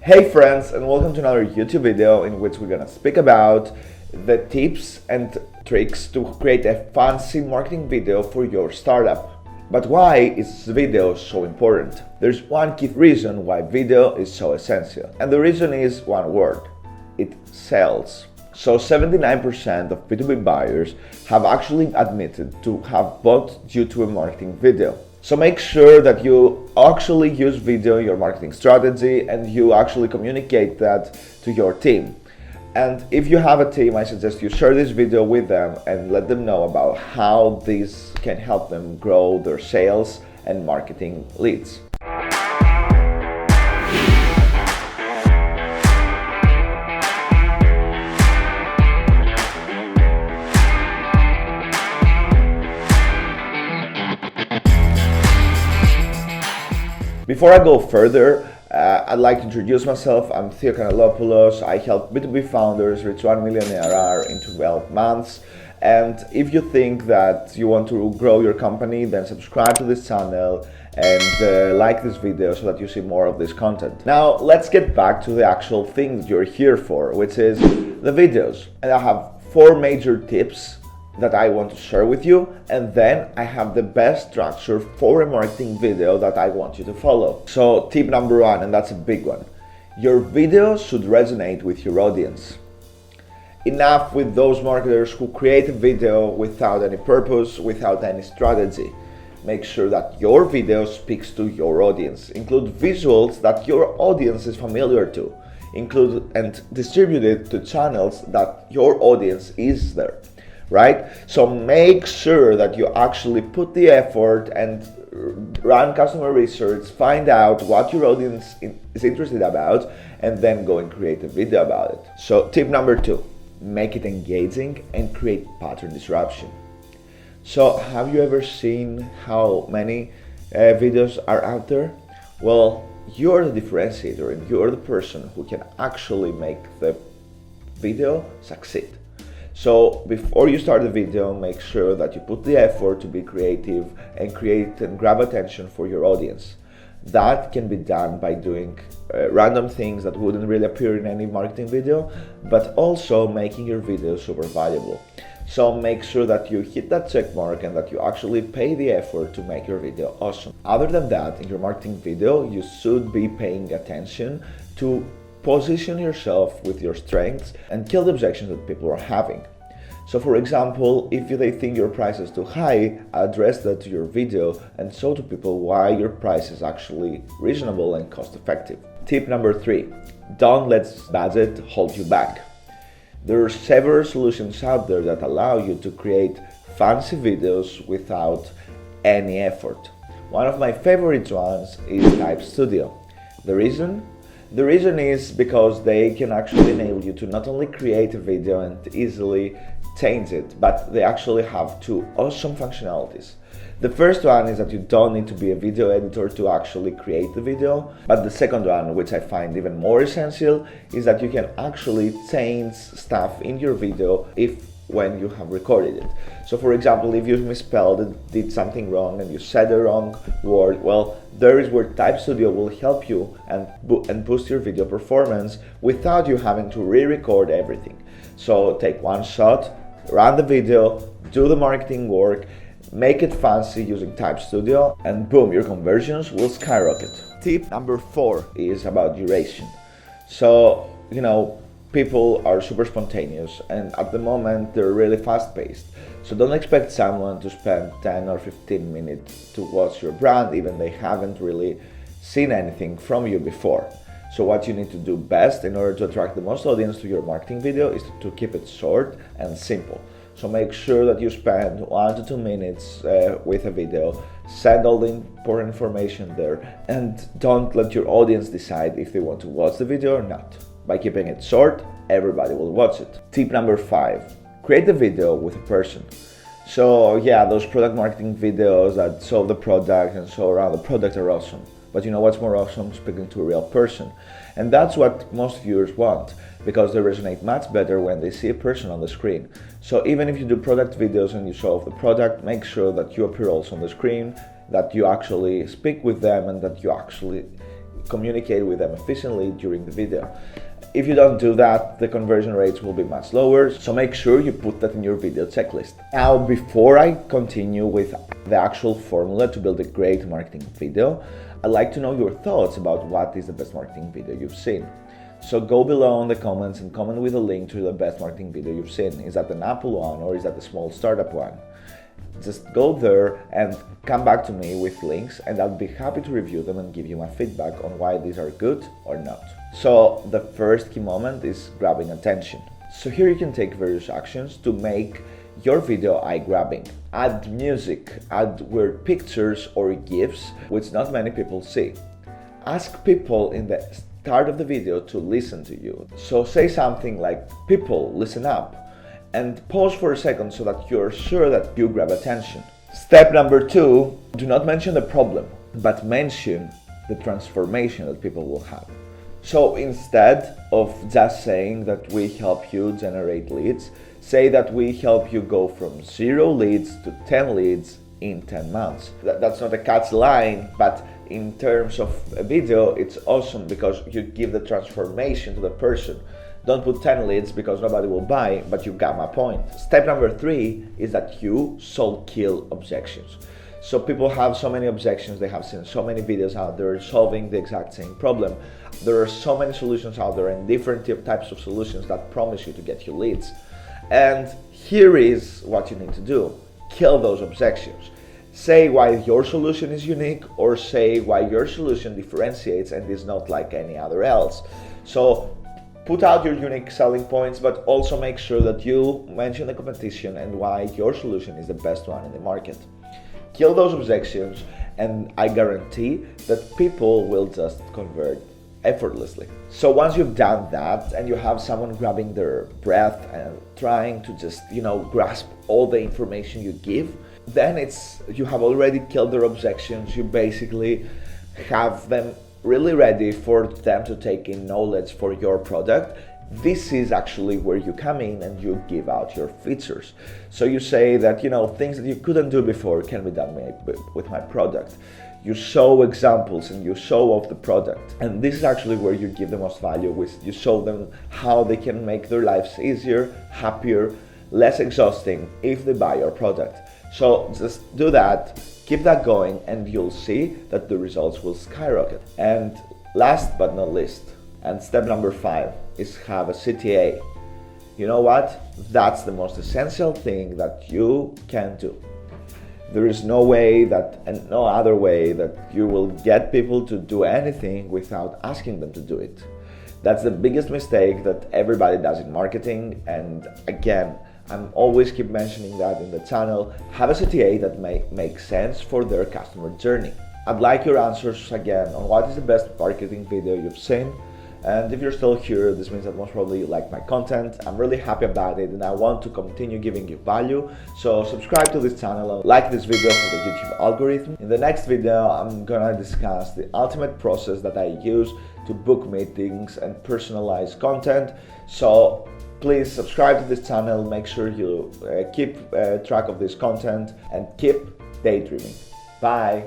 Hey friends, and welcome to another YouTube video in which we're gonna speak about the tips and tricks to create a fancy marketing video for your startup. But why is video so important? There's one key reason why video is so essential, and the reason is one word: it sells. So 79% of B2B buyers have actually admitted to have bought due to a marketing video. So make sure that you actually use video in your marketing strategy and you actually communicate that to your team. And if you have a team, I suggest you share this video with them and let them know about how this can help them grow their sales and marketing leads. Before I go further, I'd like to introduce myself. I'm Theo Kanellopoulos. I help B2B founders reach 1 million ARR in 12 months. And if you think that you want to grow your company, then subscribe to this channel and like this video so that you see more of this content. Now, let's get back to the actual thing that you're here for, which is the videos. And I have 4 major tips that I want to share with you, and then I have the best structure for a marketing video that I want you to follow. So tip number 1, and that's a big one: your video should resonate with your audience. Enough with those marketers who create a video without any purpose, without any strategy. Make sure that your video speaks to your audience. Include visuals that your audience is familiar to. Include and distribute it to channels that your audience is there. Right? So make sure that you actually put the effort and run customer research, find out what your audience is interested about, and then go and create a video about it. So tip number 2, make it engaging and create pattern disruption. So have you ever seen how many videos are out there? Well, you're the differentiator and you're the person who can actually make the video succeed. So before you start the video, make sure that you put the effort to be creative and create and grab attention for your audience. That can be done by doing random things that wouldn't really appear in any marketing video, but also making your video super valuable. So make sure that you hit that check mark and that you actually pay the effort to make your video awesome. Other than that, in your marketing video, you should be paying attention to position yourself with your strengths and kill the objections that people are having. So for example, if they think your price is too high, address that to your video and show to people why your price is actually reasonable and cost effective. Tip number 3, don't let budget hold you back. There are several solutions out there that allow you to create fancy videos without any effort. One of my favorite ones is Type Studio. The reason is because they can actually enable you to not only create a video and easily change it, but they actually have 2 awesome functionalities. The first one is that you don't need to be a video editor to actually create the video, but the second one, which I find even more essential, is that you can actually change stuff in your video when you have recorded it. So for example, if you misspelled it, did something wrong, and you said the wrong word, well, there is where Type Studio will help you and boost your video performance without you having to re-record everything. So take one shot, run the video, do the marketing work, make it fancy using Type Studio, and boom, your conversions will skyrocket. Tip number 4 is about duration. So, people are super spontaneous, and at the moment they're really fast-paced. So don't expect someone to spend 10 or 15 minutes to watch your brand, even they haven't really seen anything from you before. So what you need to do best in order to attract the most audience to your marketing video is to keep it short and simple. So make sure that you spend 1 to 2 minutes with a video, send all the important information there, and don't let your audience decide if they want to watch the video or not. By keeping it short, everybody will watch it. Tip number 5, create the video with a person. So yeah, those product marketing videos that show the product and show around the product are awesome. But you know what's more awesome? Speaking to a real person. And that's what most viewers want, because they resonate much better when they see a person on the screen. So even if you do product videos and you show off the product, make sure that you appear also on the screen, that you actually speak with them, and that you actually communicate with them efficiently during the video. If you don't do that, the conversion rates will be much lower, so make sure you put that in your video checklist. Now, before I continue with the actual formula to build a great marketing video, I'd like to know your thoughts about what is the best marketing video you've seen. So go below in the comments and comment with a link to the best marketing video you've seen. Is that an Apple one or is that a small startup one? Just go there and come back to me with links, and I'll be happy to review them and give you my feedback on why these are good or not. So the first key moment is grabbing attention. So here you can take various actions to make your video eye-grabbing. Add music, add weird pictures or GIFs, which not many people see. Ask people in the start of the video to listen to you. So say something like, "People, listen up," and pause for a second so that you're sure that you grab attention. Step number 2, do not mention the problem, but mention the transformation that people will have. So instead of just saying that we help you generate leads, say that we help you go from 0 leads to 10 leads in 10 months. That's not a catchy line, but in terms of a video, it's awesome because you give the transformation to the person. Don't put 10 leads because nobody will buy, but you got my point. Step number 3 is that you kill objections. So people have so many objections, they have seen so many videos out there solving the exact same problem. There are so many solutions out there and different types of solutions that promise you to get you leads. And here is what you need to do. Kill those objections. Say why your solution is unique, or say why your solution differentiates and is not like any other else. So put out your unique selling points, but also make sure that you mention the competition and why your solution is the best one in the market. Kill those objections, and I guarantee that people will just convert effortlessly. So once you've done that and you have someone grabbing their breath and trying to just, grasp all the information you give, then you have already killed their objections. You basically have them really ready for them to take in knowledge for your product. This is actually where you come in and you give out your features. So you say that, things that you couldn't do before can be done with my product. You show examples and you show off the product. And this is actually where you give the most value, which you show them how they can make their lives easier, happier, less exhausting if they buy your product. So just do that, keep that going, and you'll see that the results will skyrocket. And last but not least, and step number 5 is have a CTA. You know what? That's the most essential thing that you can do. There is no way and no other way that you will get people to do anything without asking them to do it. That's the biggest mistake that everybody does in marketing. And again, I'm always keep mentioning that in the channel. Have a CTA that make sense for their customer journey. I'd like your answers again on what is the best marketing video you've seen. And if you're still here, this means that most probably you like my content. I'm really happy about it and I want to continue giving you value. So subscribe to this channel and like this video for the YouTube algorithm. In the next video, I'm gonna discuss the ultimate process that I use to book meetings and personalize content. So please subscribe to this channel, make sure you keep track of this content and keep daydreaming. Bye!